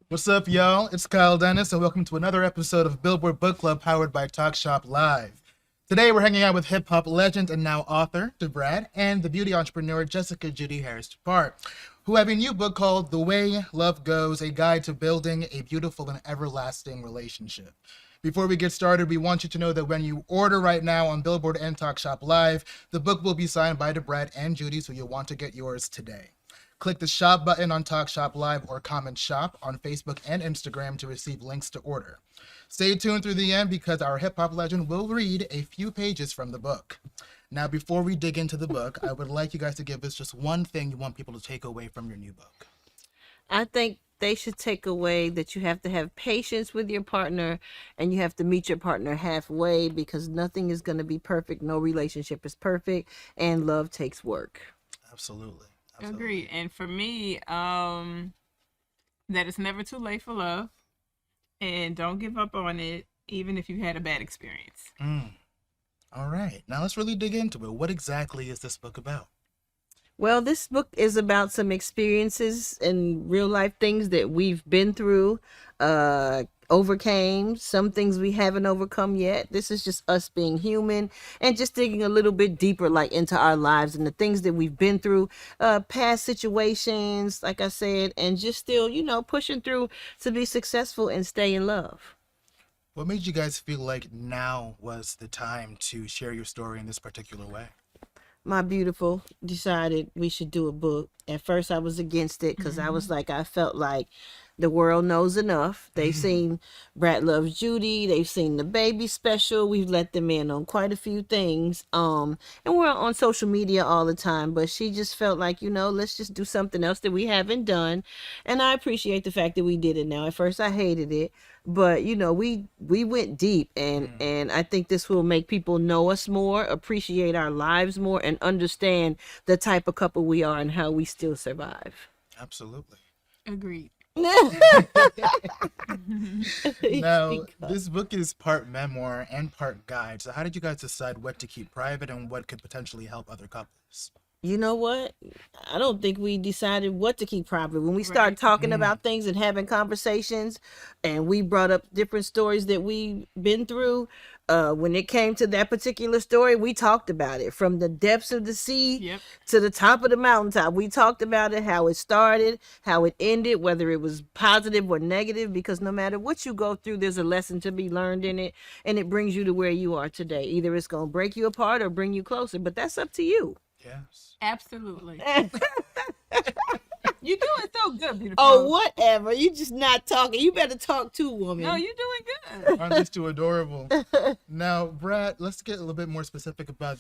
What's up, y'all? It's Kyle Dennis, and welcome to another episode of Billboard Book Club powered by Talk Shop Live. Today, we're hanging out with hip hop legend and now author Brat and the beauty entrepreneur Jessica Judy DuPart, who have a new book called The Way Love Goes: A Guide to Building a Beautiful and Everlasting Relationship. Before we get started, we want you to know that when you order right now on Billboard and Talk Shop Live, the book will be signed by Brat and Judy, so you'll want to get yours today. Click the shop button on Talk Shop Live or comment shop on Facebook and Instagram to receive links to order. Stay tuned through the end because our hip hop legend will read a few pages from the book. Now, before we dig into the book, I would like you guys to give us just one thing you want people to take away from your new book. I think they should take away that you have to have patience with your partner and you have to meet your partner halfway because nothing is going to be perfect. No relationship is perfect, and love takes work. Absolutely. Agreed. And for me, that it's never too late for love, and don't give up on it, even if you had a bad experience. All right. Now let's really dig into it. What exactly is this book about? Well, this book is about some experiences and real life things that we've been through, overcame, some things we haven't overcome yet. This is just us being human and just digging a little bit deeper, like into our lives and the things that we've been through, past situations, like I said, and just still, pushing through to be successful and stay in love. What made you guys feel like now was the time to share your story in this particular way? My beautiful decided we should do a book. At first I was against it because I was like, I felt like the world knows enough. They've seen Brat Loves Judy. They've seen the baby special. We've let them in on quite a few things. And we're on social media all the time, but she just felt like, let's just do something else that we haven't done. And I appreciate the fact that we did it now. At first I hated it, but we went deep, and I think this will make people know us more, appreciate our lives more, and understand the type of couple we are and how we still survive. Absolutely. Agreed. Now, this book is part memoir and part guide. So how did you guys decide what to keep private and what could potentially help other couples? You know what? I don't think we decided what to keep private. When we started talking about things and having conversations, and we brought up different stories that we've been through, when it came to that particular story, we talked about it from the depths of the sea to the top of the mountaintop. We talked about it, how it started, how it ended, whether it was positive or negative, because no matter what you go through, there's a lesson to be learned in it, and it brings you to where you are today. Either it's going to break you apart or bring you closer, but that's up to you. Yes. Absolutely. You're doing so good, beautiful. Oh, whatever. You just not talking. You better talk too, woman. No, you're doing good. Aren't these too adorable? Now, Brad, let's get a little bit more specific about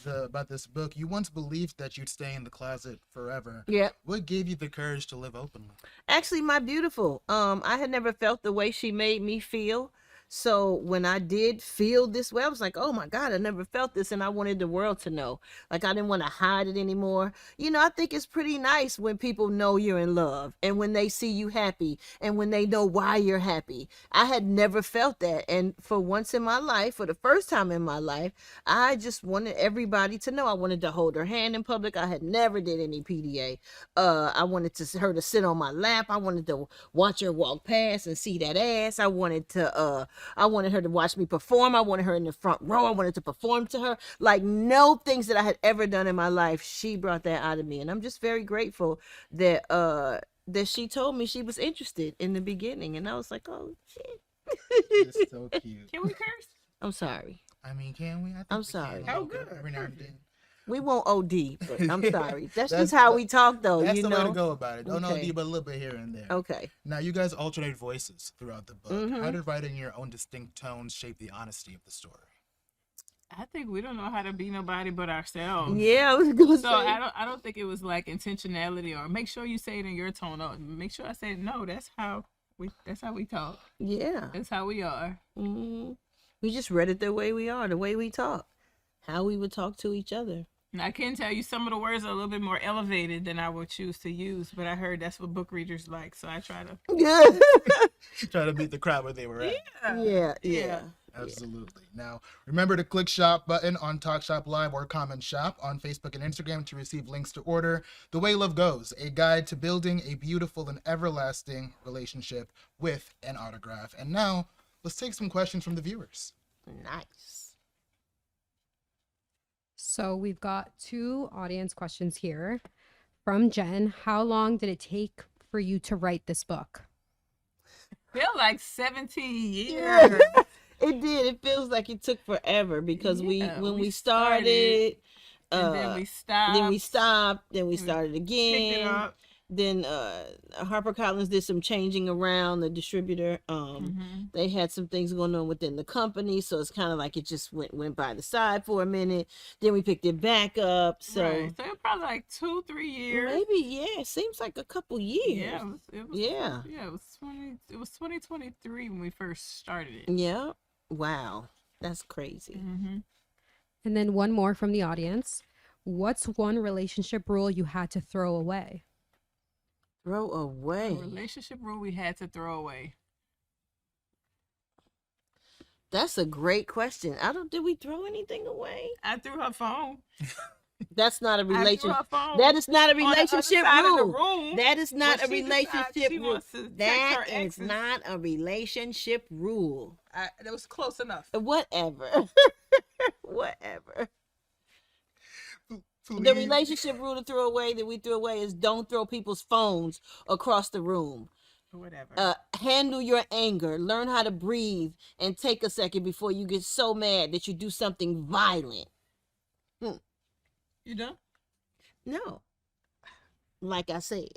this book. You once believed that you'd stay in the closet forever. Yeah. What gave you the courage to live openly? Actually, my beautiful. I had never felt the way she made me feel. So when I did feel this way, I was like, oh my God, I never felt this. And I wanted the world to know. Like, I didn't want to hide it anymore. I think it's pretty nice when people know you're in love and when they see you happy and when they know why you're happy. I had never felt that. And for once in my life, for the first time in my life, I just wanted everybody to know. I wanted to hold her hand in public. I had never did any PDA. I wanted her to sit on my lap. I wanted to watch her walk past and see that ass. I wanted her to watch me perform. I wanted her in the front row. I wanted to perform to her. Like, no things that I had ever done in my life, she brought that out of me. And I'm just very grateful that she told me she was interested in the beginning. And I was like, oh, shit. It's so cute. Can we curse? I'm sorry. I mean, can we? I think I'm we sorry. can. Oh, good. Every now and then. We won't OD, but I'm sorry. That's just how we talk, though. That's you the know? way to go about it. Don't Okay. OD, but a little bit here and there. Okay. Now, you guys alternate voices throughout the book. How did writing your own distinct tones shape the honesty of the story? I think we don't know how to be nobody but ourselves. Yeah, I was gonna So say. I don't think it was like intentionality or make sure you say it in your tone or make sure I say no. That's how we talk. Yeah. That's how we are. We just read it the way we are, the way we talk, how we would talk to each other. And I can tell you some of the words are a little bit more elevated than I would choose to use, but I heard that's what book readers like, so I try to. Yeah. Try to beat the crowd where they were at. Yeah. Absolutely. Now, remember to click shop button on Talk Shop Live or comment shop on Facebook and Instagram to receive links to order The Way Love Goes, a guide to building a beautiful and everlasting relationship with an autograph. And now, let's take some questions from the viewers. Nice. So we've got 2 audience questions here. From Jen, how long did it take for you to write this book? Feel like 17 years. Yeah. It did. It feels like it took forever because when we started, and then we stopped. Then we started Picked it again. up. Then HarperCollins did some changing around the distributor. They had some things going on within the company, so it's kind of like it just went by the side for a minute. Then we picked it back up. So Right. So it was probably like 2-3 years. maybe it seems like a couple years. Yeah, it was Yeah. Yeah, it was 2023 when we first started it. Yeah. Wow, that's crazy. Mm-hmm. And then one more from the audience. What's one relationship rule you had to throw away? Throw A away. relationship rule we had to throw away. That's a great question. Did we throw anything away? I threw her phone. That's not a I threw relationship. her phone. That is not a on the other relationship side of the rule. room. That is not When a she decides relationship she rule. wants to text That her is exes. not a relationship rule. That was close enough. Whatever. Whatever. The Please. relationship rule to throw away that we threw away is don't throw people's phones across the room. Whatever. Handle your anger. Learn how to breathe and take a second before you get so mad that you do something violent. You done? No. Like I said.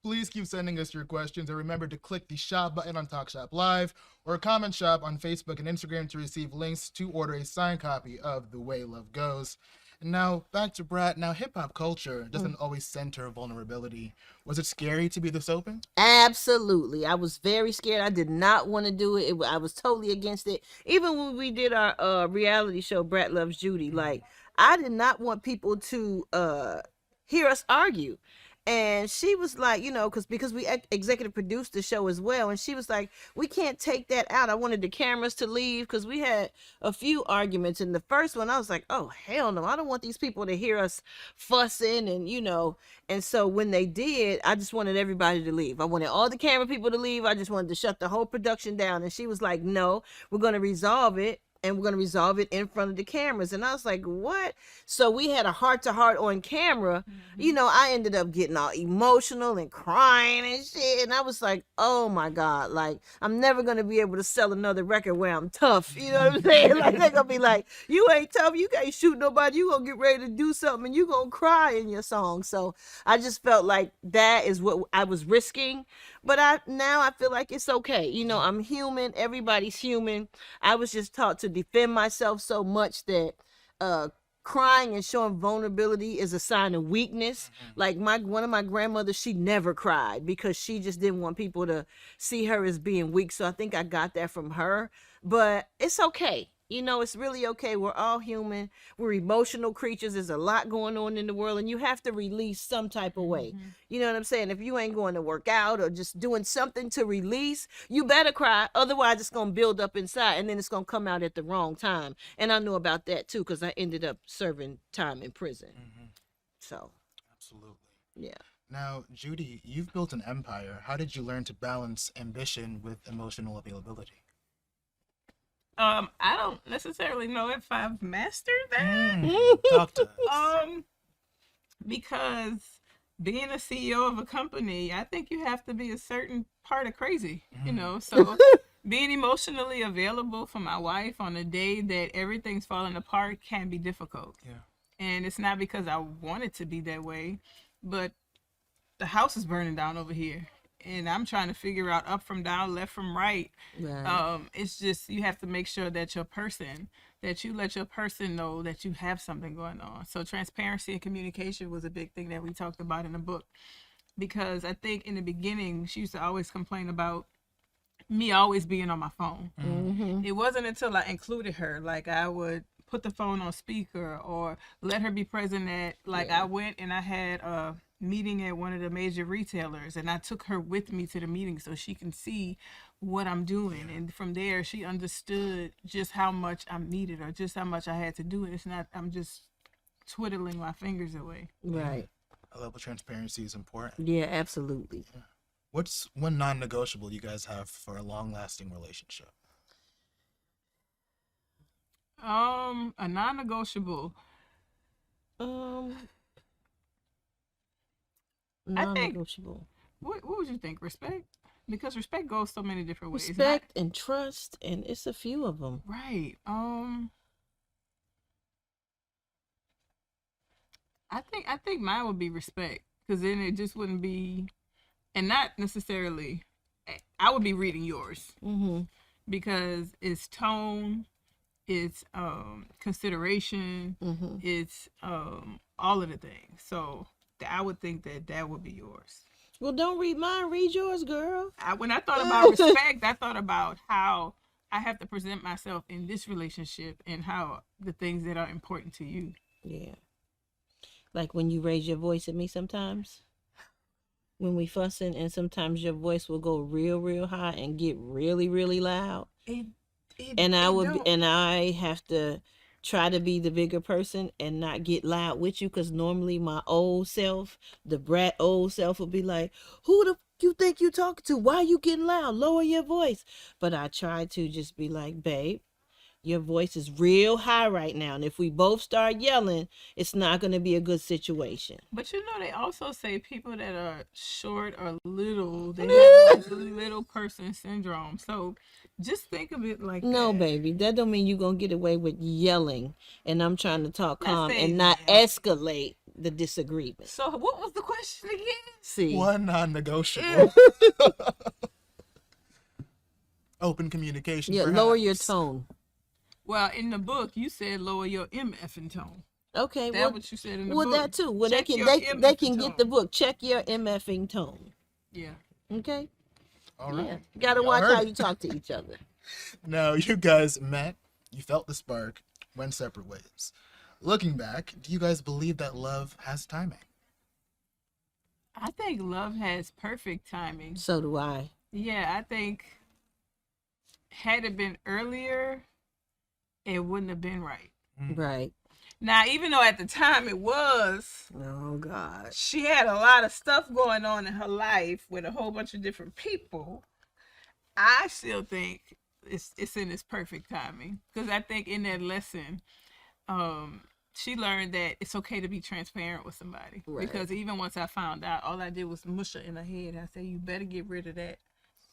Please keep sending us your questions, and remember to click the shop button on Talk Shop Live or comment shop on Facebook and Instagram to receive links to order a signed copy of The Way Love Goes. And now back to Brat. Now, hip-hop culture doesn't always center vulnerability. Was it scary to be this open? Absolutely. I was very scared. I did not want to do it. I was totally against it. Even when we did our reality show, Brat Loves Judy, like, I did not want people to hear us argue. And she was like, because we executive produced the show as well. And she was like, we can't take that out. I wanted the cameras to leave because we had a few arguments. In the first one, I was like, oh, hell no. I don't want these people to hear us fussing and, And so when they did, I just wanted everybody to leave. I wanted all the camera people to leave. I just wanted to shut the whole production down. And she was like, no, we're going to resolve it. And we're going to resolve it in front of the cameras. And I was like, what? So we had a heart-to-heart on camera. I ended up getting all emotional and crying and shit. And I was like, oh, my God. Like, I'm never going to be able to sell another record where I'm tough. You know what I'm saying? Like, they're going to be like, you ain't tough. You can't shoot nobody. You going to get ready to do something. And you going to cry in your song. So I just felt like that is what I was risking. But now I feel like it's okay. I'm human. Everybody's human. I was just taught to defend myself so much that crying and showing vulnerability is a sign of weakness. Like one of my grandmothers, she never cried because she just didn't want people to see her as being weak. So I think I got that from her. But it's okay. It's really okay. We're all human. We're emotional creatures. There's a lot going on in the world, and you have to release some type of way. You know what I'm saying? If you ain't going to work out or just doing something to release, you better cry. Otherwise, it's going to build up inside, and then it's going to come out at the wrong time. And I know about that, too, because I ended up serving time in prison. So. Absolutely. Yeah. Now, Judy, you've built an empire. How did you learn to balance ambition with emotional availability? I don't necessarily know if I've mastered that. Talk to us. Because being a CEO of a company, I think you have to be a certain part of crazy, so being emotionally available for my wife on a day that everything's falling apart can be difficult. Yeah. And it's not because I want it to be that way, but the house is burning down over here. And I'm trying to figure out up from down, left from right. Right. It's just you have to make sure that you let your person know that you have something going on. So transparency and communication was a big thing that we talked about in the book. Because I think in the beginning, she used to always complain about me always being on my phone. It wasn't until I included her, like I would put the phone on speaker or let her be present at, I went and I had meeting at one of the major retailers, and I took her with me to the meeting so she can see what I'm doing. And from there, she understood just how much I'm needed or just how much I had to do. And it's not, I'm just twiddling my fingers away. Right. A level of transparency is important. Yeah, absolutely. What's one non-negotiable you guys have for a long-lasting relationship? A non-negotiable. Non-negotiable. What would you think? Respect? Because respect goes so many different ways. Respect and trust, and it's a few of them. Right. I think mine would be respect, because then it just wouldn't be, and not necessarily. I would be reading yours because it's tone, it's consideration, it's all of the things. So I would think that would be yours. Well, don't read mine. Read yours, girl. When I thought about respect, I thought about how I have to present myself in this relationship and how the things that are important to you. Yeah. Like when you raise your voice at me sometimes. When we fussing, and sometimes your voice will go real, real high and get really, really loud. And I have to try to be the bigger person and not get loud with you, because normally my old self, the brat old self, will be like, who the you think you talking to? Why you getting loud? Lower your voice. But I try to just be like, babe, your voice is real high right now, and if we both start yelling, it's not going to be a good situation. But you know, they also say people that are short or little, they have like little person syndrome. So just think of it like No, that. baby, that don't mean you're going to get away with yelling, and I'm trying to talk calm saying and not yell. escalate the disagreement. So what was the question again? See, One non-negotiable. Open communication. yeah, perhaps. lower your tone. Well, in the book, you said lower your MFing tone. Okay, That's what you said in the book. well, that too. Well, Check they your can MFing get the tone. book. Check your MFing tone. Yeah. Okay. All right. Yeah. Gotta Y'all watch heard how it. you talk to each other. Now, you guys met, you felt the spark, went separate ways. Looking back, do you guys believe that love has timing? I think love has perfect timing. So do I. Yeah, I think had it been earlier, it wouldn't have been right. Right. Now, even though at the time it was, Oh God. she had a lot of stuff going on in her life with a whole bunch of different people, I still think it's in its perfect timing. Because I think in that lesson, she learned that it's okay to be transparent with somebody. Right. Because even once I found out, all I did was mush her in her head. I said, you better get rid of that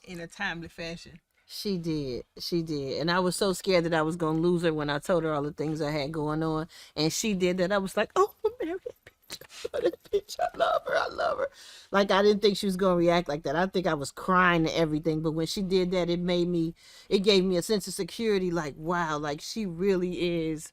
in a timely fashion. She did. She did. And I was so scared that I was going to lose her when I told her all the things I had going on. And she did that. I was like, oh, I'm married. Bitch, I love her. I love her. Like, I didn't think she was going to react like that. I think I was crying and everything. But when she did that, it gave me a sense of security. Like, wow, like she really is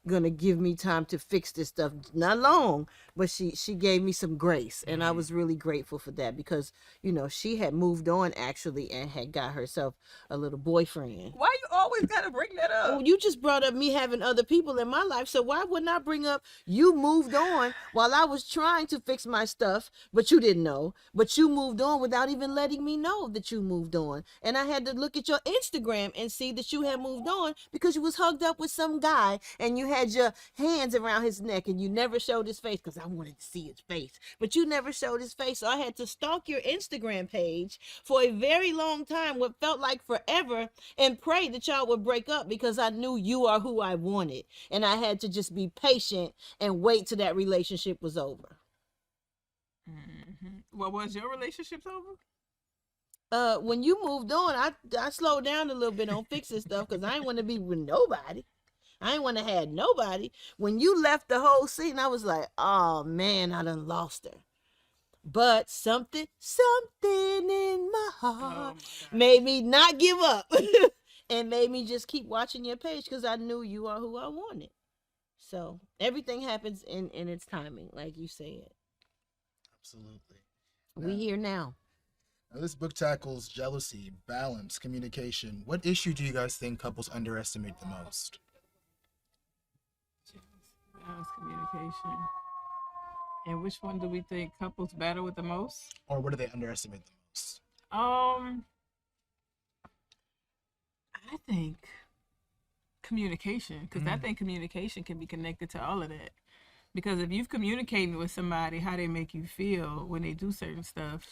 going to give me time to fix this stuff. Not long, but she gave me some grace. And I was really grateful for that, because, you know, she had moved on actually and had got herself a little boyfriend. Why you always got to bring that up? Oh, you just brought up me having other people in my life, so why wouldn't I bring up you moved on while I was trying to fix my stuff, but you didn't know, but you moved on without even letting me know that you moved on. And I had to look at your Instagram and see that you had moved on because you was hugged up with some guy and you had your hands around his neck and you never showed his face, because I wanted to see his face, but you never showed his face. So I had to stalk your Instagram page for a very long time, what felt like forever, and pray that y'all would break up, because I knew you are who I wanted. And I had to just be patient and wait till that relationship was over. Well, was your relationship over? When you moved on, I slowed down a little bit on fixing stuff, because I didn't want to be with nobody. I ain't want to have nobody. When you left the whole scene, I was like, oh man, I done lost her. But something in my heart made me not give up and made me just keep watching your page, because I knew you are who I wanted. So everything happens in its timing, like you said. Absolutely. We here now. Now, this book tackles jealousy, balance, communication. What issue do you guys think couples underestimate the most? Balance, communication. And which one do we think couples battle with the most? Or what do they underestimate the most? I think communication, because I think communication can be connected to all of that. Because if you've communicated with somebody how they make you feel when they do certain stuff,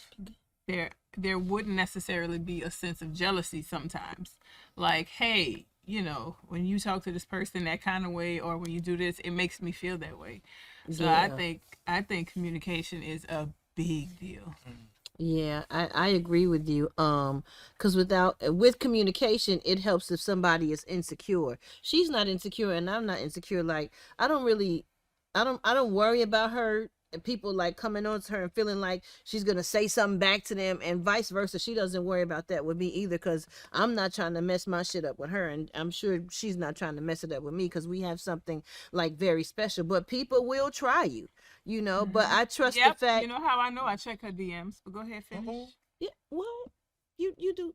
there wouldn't necessarily be a sense of jealousy sometimes. Like, hey, you know, when you talk to this person that kind of way, or when you do this, it makes me feel that way. So Yeah. I think communication is a big deal. Yeah, I agree with you. Because with communication, it helps if somebody is insecure. She's not insecure, and I'm not insecure. Like, I don't worry about her and people like coming on to her and feeling like she's gonna say something back to them, and vice versa. She doesn't worry about that with me either, because I'm not trying to mess my shit up with her, and I'm sure she's not trying to mess it up with me, because we have something like very special. But people will try you, you know. But I trust the fact. You know how I know? I check her DMs. But go ahead, finish. Yeah, well, you do.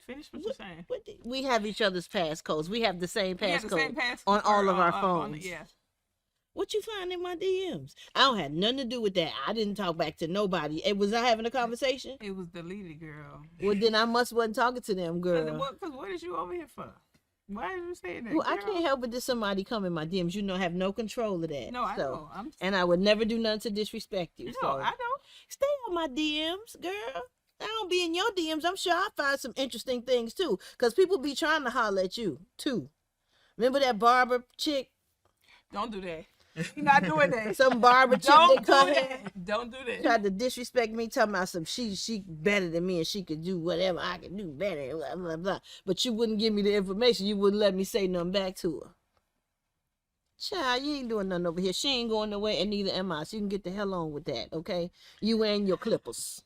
Finish what you're saying. We have each other's passcodes. We have the same We have the same passcode passcode on all of our on phones. yeah. What you find in my DMs? I don't have nothing to do with that. I didn't talk back to nobody. Was I having a conversation? It was deleted, girl. Well, then I wasn't talking to them, girl. Because what is you over here for? Why are you saying that? Well, I girl? can't help it that somebody come in my DMs. You know, have no control of that. No, I know. And I would never do nothing to disrespect you. No, So I know. stay on my DMs, girl. I don't be in your DMs. I'm sure I find some interesting things too, because people be trying to holler at you too. Remember that barber chick? Don't do that. You're not doing that. Some barber chick Don't that do cut hair. that. Don't do that. Tried to disrespect me, talking about some she better than me and she could do whatever I can do better, blah, blah, blah. But you wouldn't give me the information. You wouldn't let me say nothing back to her. Child, you ain't doing nothing over here. She ain't going nowhere, and neither am I. So you can get the hell on with that, okay? You and your clippers.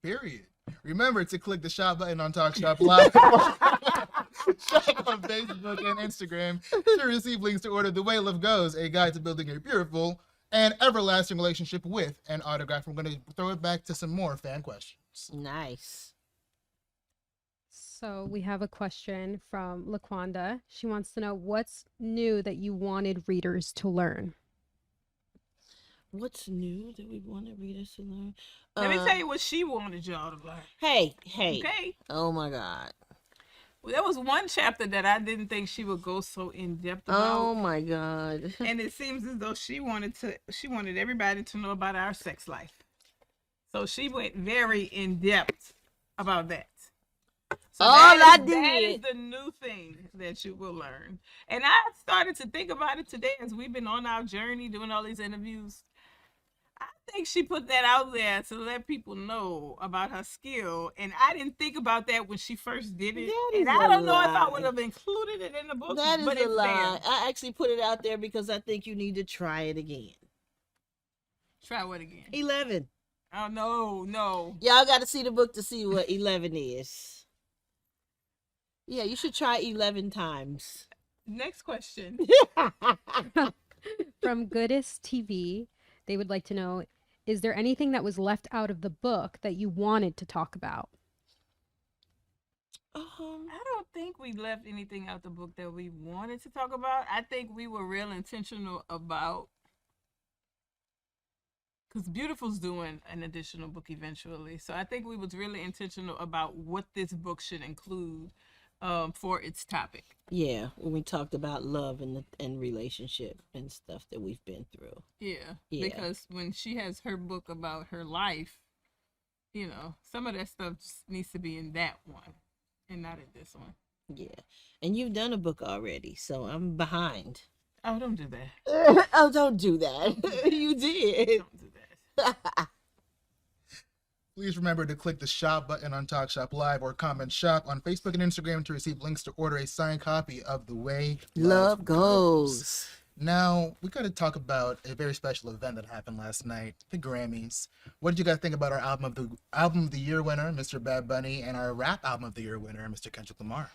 Period. Remember to click the shop button on Talk Shop Live. Shop on Facebook and Instagram to receive links to order The Way Love Goes, a guide to building a beautiful and everlasting relationship with an autograph. I'm going to throw it back to some more fan questions. Nice. So we have a question from LaQuanda. She wants to know what's new that you wanted readers to learn. What's new that we wanted readers to learn? Let me tell you what she wanted y'all to learn. Hey. Okay. Oh my God. Well, there was one chapter that I didn't think she would go so in depth about. Oh my God. And it seems as though she wanted everybody to know about our sex life. So she went very in depth about that. So that is the new thing that you will learn. And I started to think about it today as we've been on our journey doing all these interviews. I think she put that out there to let people know about her skill. And I didn't think about that when she first did it. And I don't know if I would have included it in the book. That is but a lie. There. I actually put it out there because I think you need to try it again. Try what again? 11. Oh, no. Y'all got to see the book to see what 11 is. Yeah, you should try 11 times. Next question. From Goodest TV, they would like to know, is there anything that was left out of the book that you wanted to talk about? I don't think we left anything out the book that we wanted to talk about. I think we were real intentional about, because Beautiful's doing an additional book eventually. So I think we was really intentional about what this book should include for its topic. Yeah, when we talked about love and relationship and stuff that we've been through. Yeah, because when she has her book about her life, you know, some of that stuff just needs to be in that one and not in this one. Yeah, and you've done a book already, so I'm behind. Oh, don't do that. Oh, don't do that. You did. Don't do that. Please remember to click the shop button on Talk Shop Live or comment shop on Facebook and Instagram to receive links to order a signed copy of The Way Love Goes. Now, we got to talk about a very special event that happened last night, the Grammys. What did you guys think about our album of the year winner, Mr. Bad Bunny, and our rap album of the year winner, Mr. Kendrick Lamar?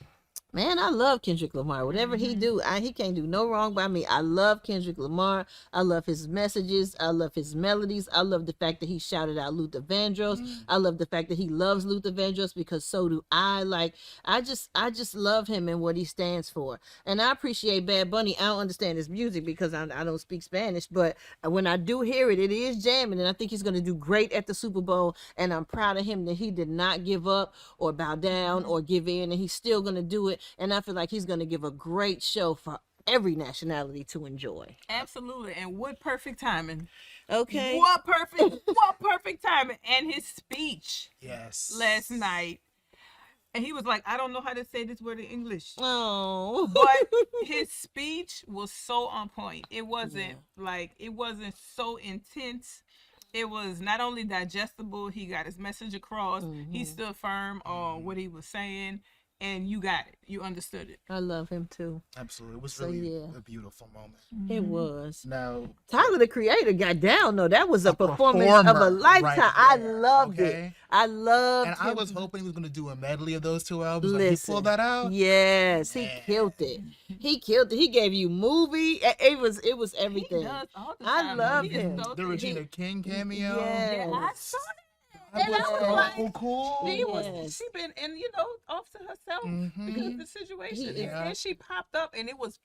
Man, I love Kendrick Lamar. Whatever he do, he can't do no wrong by me. I love Kendrick Lamar. I love his messages. I love his melodies. I love the fact that he shouted out Luther Vandross. I love the fact that he loves Luther Vandross because so do I. Like, I just love him and what he stands for. And I appreciate Bad Bunny. I don't understand his music because I don't speak Spanish, but when I do hear it, it is jamming, and I think he's going to do great at the Super Bowl. And I'm proud of him that he did not give up or bow down or give in, and he's still going to do it. And I feel like he's going to give a great show for every nationality to enjoy. Absolutely. And what perfect timing. Okay. What perfect timing. And his speech Yes. last night. And he was like, I don't know how to say this word in English. Oh. But his speech was so on point. It wasn't it wasn't so intense. It was not only digestible, he got his message across. He stood firm on what he was saying. And you got it. You understood it. I love him too. Absolutely. It was So, really yeah. a beautiful moment. It was. Now, Tyler, the Creator, got down though. That was a performance of performer a lifetime. right I there, loved okay? it. I loved and him. I was hoping he was going to do a medley of those two albums. Like, Listen, he pulled that out. Yes, he Man. killed it. He killed it. He gave you movie. It was everything. He does all the I time. love He is him. so The good. Regina King cameo. Yes. Yeah, I saw that. That And I was was so like, cool. She was, Yes. she been, and off to herself because of the situation. Yeah. And then she popped up, and it was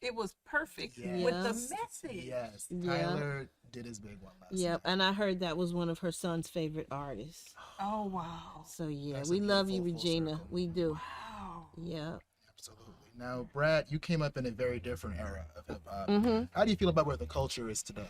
perfect Yes. with the message. Yes. Yeah. Tyler did his big one last Yep, night. and I heard that was one of her son's favorite artists. Oh wow, So yeah, That's we a love you, beautiful full Regina. circle. We do. wow. Yep. Absolutely. Now, Brat, you came up in a very different era of hip hop. Mm-hmm. How do you feel about where the culture is today?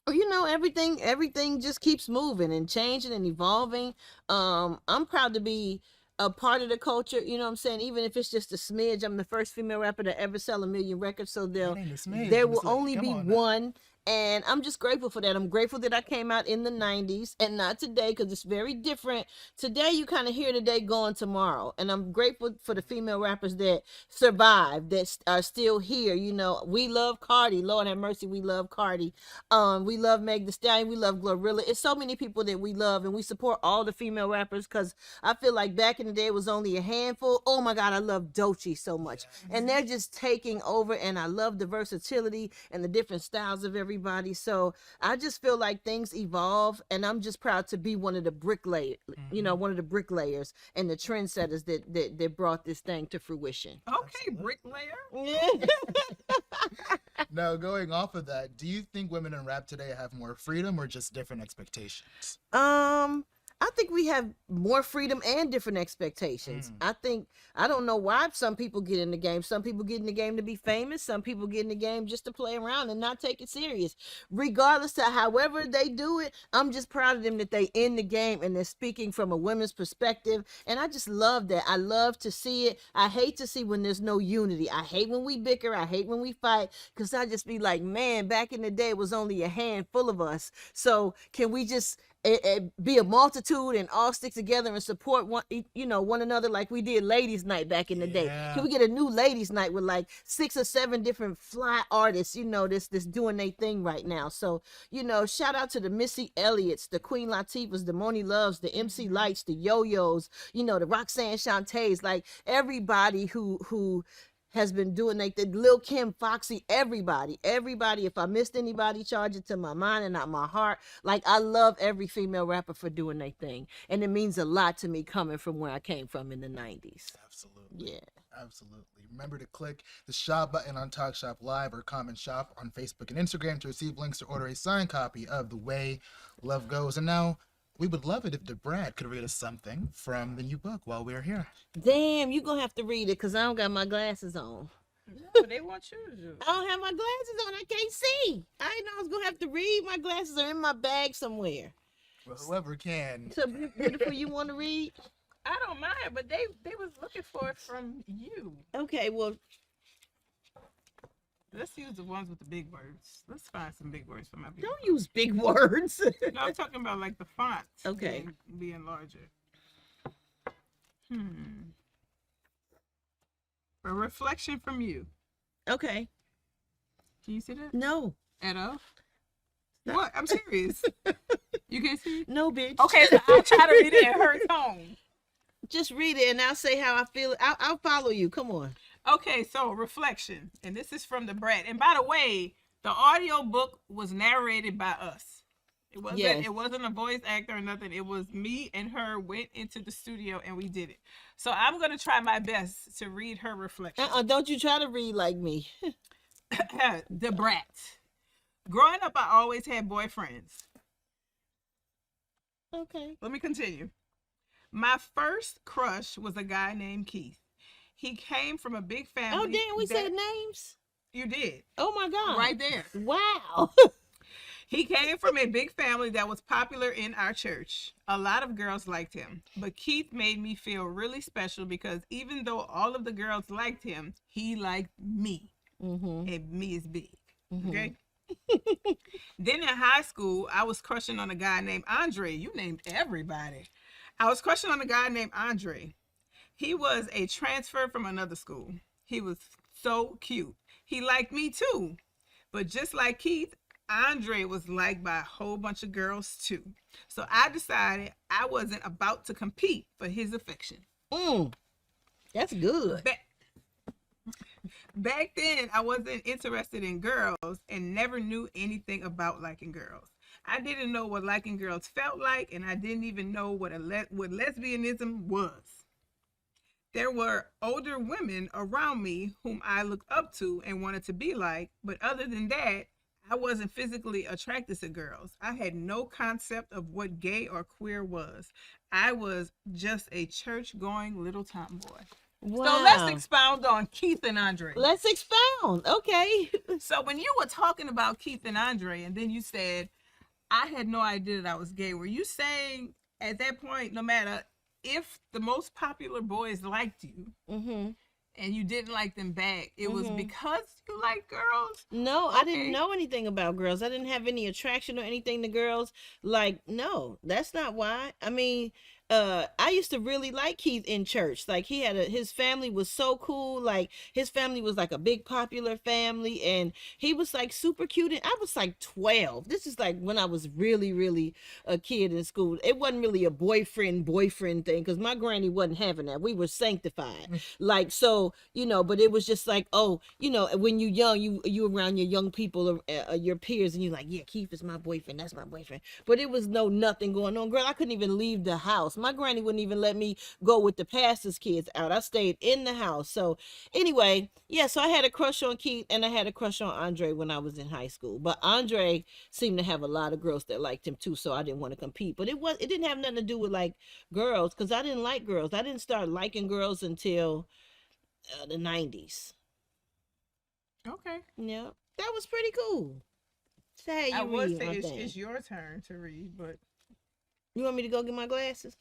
Well, everything just keeps moving and changing and evolving. I'm proud to be a part of the culture, you know what I'm saying? Even if it's just a smidge, I'm the first female rapper to ever sell 1 million records, so That ain't a smidge. there It's will like, only come be on now. one. And I'm just grateful for that. I'm grateful that I came out in the 90s and not today because it's very different. Today, you kind of hear today, gone tomorrow. And I'm grateful for the female rappers that survived, that are still here. You know, we love Cardi. Lord have mercy, we love Cardi. We love Meg Thee Stallion. We love Glorilla. It's so many people that we love, and we support all the female rappers because I feel like back in the day, it was only a handful. Oh my God, I love Doechii so much. And they're just taking over, and I love the versatility and the different styles of everybody. So I just feel like things evolve, and I'm just proud to be one of the bricklayers, one of the bricklayers and the trendsetters that brought this thing to fruition. Okay, bricklayer. Now, going off of that, do you think women in rap today have more freedom or just different expectations? I think we have more freedom and different expectations. I don't know why some people get in the game. Some people get in the game to be famous. Some people get in the game just to play around and not take it serious. Regardless of however they do it, I'm just proud of them that they in the game and they're speaking from a women's perspective. And I just love that. I love to see it. I hate to see when there's no unity. I hate when we bicker. I hate when we fight, because I just be like, man, back in the day it was only a handful of us. So can we just be a multitude and all stick together and support one another like we did ladies night back in the day? Yeah. Can we get a new ladies night with like 6 or 7 different fly artists, this doing their thing right now? So, shout out to the Missy Elliott's, the Queen Latifahs, the Moni Loves, the MC Lights, the Yo-Yos, the Roxanne Shantays, like everybody who has been doing like the Lil Kim, Foxy, everybody. If I missed anybody, charge it to my mind and not my heart. Like, I love every female rapper for doing their thing. And it means a lot to me coming from where I came from in the 90s. Absolutely. Yeah. Absolutely. Remember to click the shop button on Talk Shop Live or comment shop on Facebook and Instagram to receive links to order a signed copy of The Way Love Goes. And now, we would love it if Brat could read us something from the new book while we're here. Damn, you're going to have to read it because I don't got my glasses on. No, they want you to do. I don't have my glasses on. I can't see. I didn't know I was going to have to read. My glasses are in my bag somewhere. Well, whoever can. So, Beautiful, you want to read? I don't mind, but they was looking for it from you. Okay, well, Let's use the ones with the big words. Let's find some big words for my big don't use big words. No, I'm talking about like the font. Okay. Being larger. A reflection from you. Okay. Can you see that? No. At all? What? I'm serious. You can't see it? No, bitch. Okay, so I'll try to read it in her tone. Just read it and I'll say how I feel. I'll follow you. Come on. Okay, so reflection, and this is from the Brat. And by the way, the audio book was narrated by us. It wasn't. Yes. It wasn't a voice actor or nothing. It was me and her went into the studio and we did it. So I'm gonna try my best to read her reflection. Don't you try to read like me. The Brat. Growing up, I always had boyfriends. Okay. Let me continue. My first crush was a guy named Keith. He came from a big family. Oh, didn't we say names? You did. Oh my God. Right there. Wow. He came from a big family that was popular in our church. A lot of girls liked him, but Keith made me feel really special because even though all of the girls liked him, he liked me. And me is big. Okay? Then in high school, I was crushing on a guy named Andre. You named everybody. I was crushing on a guy named Andre. He was a transfer from another school. He was so cute. He liked me too. But just like Keith, Andre was liked by a whole bunch of girls too. So I decided I wasn't about to compete for his affection. That's good. Back then, I wasn't interested in girls and never knew anything about liking girls. I didn't know what liking girls felt like, and I didn't even know what lesbianism was. There were older women around me whom I looked up to and wanted to be like, but other than that, I wasn't physically attracted to girls. I had no concept of what gay or queer was. I was just a church-going little tomboy. Wow. So let's expound on Keith and Andre. Let's expound. Okay. So when you were talking about Keith and Andre, and then you said, I had no idea that I was gay, were you saying at that point, no matter if the most popular boys liked you, and you didn't like them back, it was because you like girls? No, okay. I didn't know anything about girls. I didn't have any attraction or anything to girls. Like, no, that's not why. I mean, I used to really like Keith in church. Like, he had his family was so cool. Like, his family was like a big popular family, and he was like super cute. And I was like 12. This is like when I was really, really a kid in school. It wasn't really a boyfriend thing because my granny wasn't having that. We were sanctified. Like, so, you know, but it was just like, oh, you know, when you young, you around your young people, your peers, and you're like, yeah, Keith is my boyfriend. That's my boyfriend. But it was nothing going on. Girl, I couldn't even leave the house. My granny wouldn't even let me go with the pastor's kids out. I stayed in the house. So anyway, yeah, so I had a crush on Keith and I had a crush on Andre when I was in high school. But Andre seemed to have a lot of girls that liked him too, so I didn't want to compete. But it didn't have nothing to do with like girls, because I didn't like girls. I didn't start liking girls until the 90s. Okay. Yeah, that was pretty cool. Say, I would say it's your turn to read, but you want me to go get my glasses?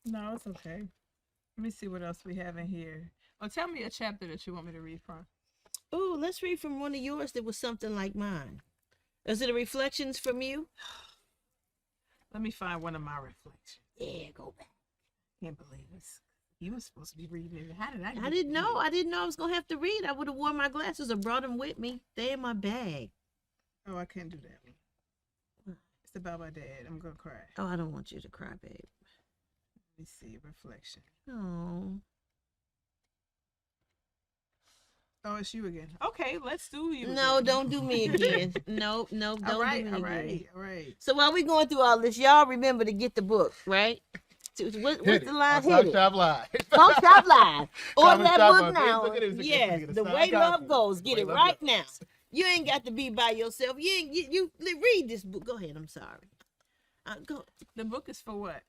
No, it's okay. Let me see what else we have in here. Oh, tell me a chapter that you want me to read from. Oh, let's read from one of yours that was something like mine. Is it a reflections from you? Let me find one of my reflections. Yeah, go back. Can't believe this. You were supposed to be reading it. How did I? I didn't know. I didn't know I was gonna have to read. I would have worn my glasses or brought them with me. They're in my bag. Oh, I can't do that one. It's about my dad. I'm gonna cry. Oh, I don't want you to cry, babe. Let me see. Reflection. Oh. Oh, it's you again. Okay, let's do you. No, again. don't do me again. No, don't All right, do me again. all right. So while we going through all this, y'all remember to get the book, right? What's the line? Talk Shop Live. Talk Shop Live. Order Comment that shop book on now. Facebook and Instagram. Yes, Get a the signed way copy. love goes. Get Way it love right goes. now. You ain't got to be by yourself. You read this book. Go ahead. I'm sorry. Go. The book is for what?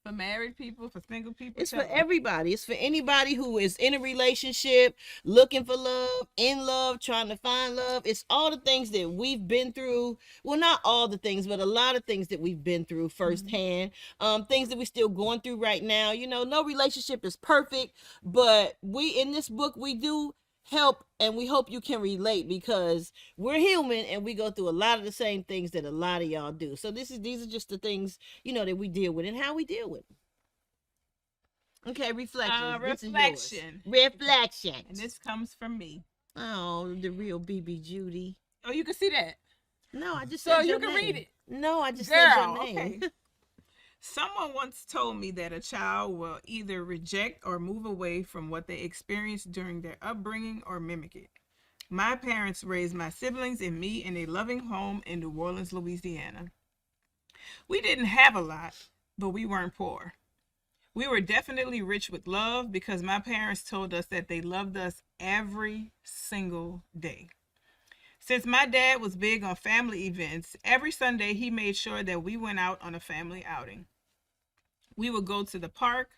For married people, for single people? It's for everybody. It's for anybody who is in a relationship, looking for love, in love, trying to find love. It's all the things that we've been through. Well, not all the things, but a lot of things that we've been through firsthand. Things that we're still going through right now. You know, no relationship is perfect, but in this book, we do help, and we hope you can relate, because we're human and we go through a lot of the same things that a lot of y'all do. So these are just the things, you know, that we deal with and how we deal with them. Okay, reflection. Reflection. And this comes from me. Oh, the real BB Judy. Oh, you can see that. No, I just So said you your can name. read it. No, I just Girl, said your name. okay. Someone once told me that a child will either reject or move away from what they experienced during their upbringing or mimic it. My parents raised my siblings and me in a loving home in New Orleans, Louisiana. We didn't have a lot, but we weren't poor. We were definitely rich with love because my parents told us that they loved us every single day. Since my dad was big on family events, every Sunday he made sure that we went out on a family outing. We would go to the park,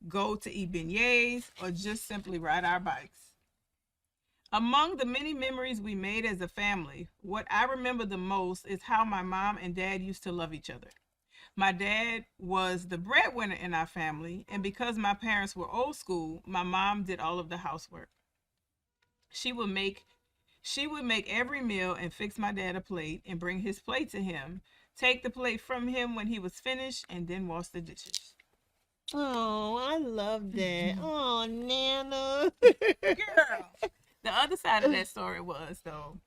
go to eat beignets, or just simply ride our bikes. Among the many memories we made as a family, what I remember the most is how my mom and dad used to love each other. My dad was the breadwinner in our family, and because my parents were old school, my mom did all of the housework. She would make every meal and fix my dad a plate and bring his plate to him, take the plate from him when he was finished, and then wash the dishes. Oh, I love that. Oh, Nana. Girl. The other side of that story was, though,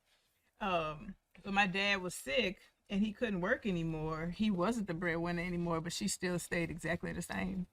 when my dad was sick and he couldn't work anymore, he wasn't the breadwinner anymore, but she still stayed exactly the same.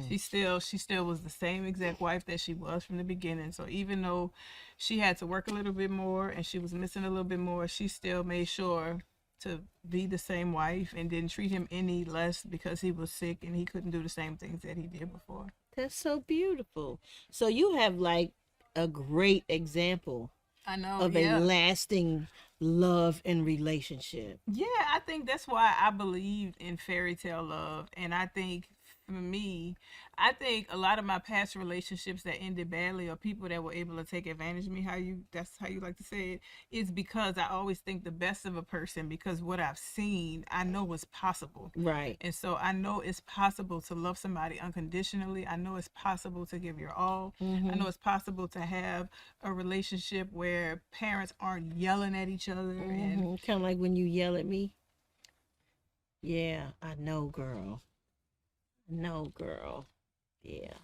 She still was the same exact wife that she was from the beginning. So even though she had to work a little bit more and she was missing a little bit more, she still made sure to be the same wife and didn't treat him any less because he was sick and he couldn't do the same things that he did before. That's so beautiful. So you have like a great example I know, of a lasting love and relationship. Yeah, I think that's why I believed in fairy tale love. And I think for me, I think a lot of my past relationships that ended badly or people that were able to take advantage of me, that's how you like to say it, is because I always think the best of a person because what I've seen, I know is possible. Right. And so I know it's possible to love somebody unconditionally. I know it's possible to give your all. I know it's possible to have a relationship where parents aren't yelling at each other. And kind of like when you yell at me. Yeah, I know, girl. No, girl. Yeah.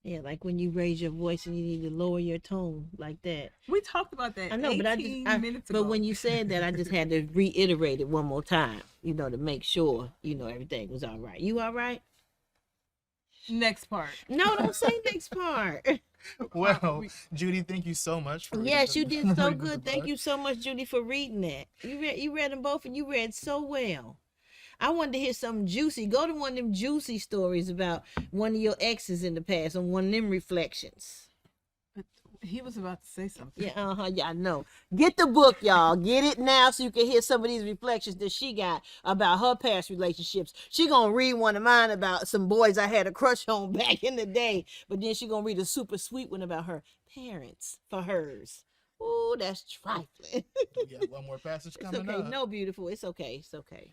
Yeah, like when you raise your voice and you need to lower your tone like that. we talked about that. I know, but minutes ago. but when you said that, I just had to reiterate it one more time, to make sure, everything was all right. You all right? Next part. No, don't say next part. Well, Judy, thank you so much for Yes, you reading did so reading the good. Thank book. you so much, Judy, for reading that. You read them both, and you read so well. I wanted to hear something juicy. Go to one of them juicy stories about one of your exes in the past on one of them reflections. He was about to say something. Yeah, yeah, I know. Get the book, y'all. Get it now so you can hear some of these reflections that she got about her past relationships. She gonna read one of mine about some boys I had a crush on back in the day, but then she gonna read a super sweet one about her parents for hers. Oh, that's trifling. We got one more passage It's coming okay. up. No, beautiful. It's okay. It's okay.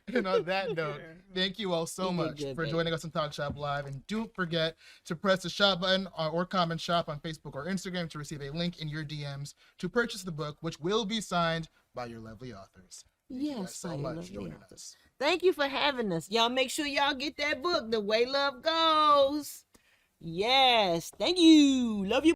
And on that note, thank you all so You did much good, for baby. joining us on Talk Shop Live. And don't forget to press the shop button or comment shop on Facebook or Instagram to receive a link in your DMs to purchase the book, which will be signed by your lovely authors. Thank you guys Yes, so by your much lovely for joining authors. us. Thank you for having us. Y'all make sure y'all get that book, The Way Love Goes. Yes. Thank you. Love you.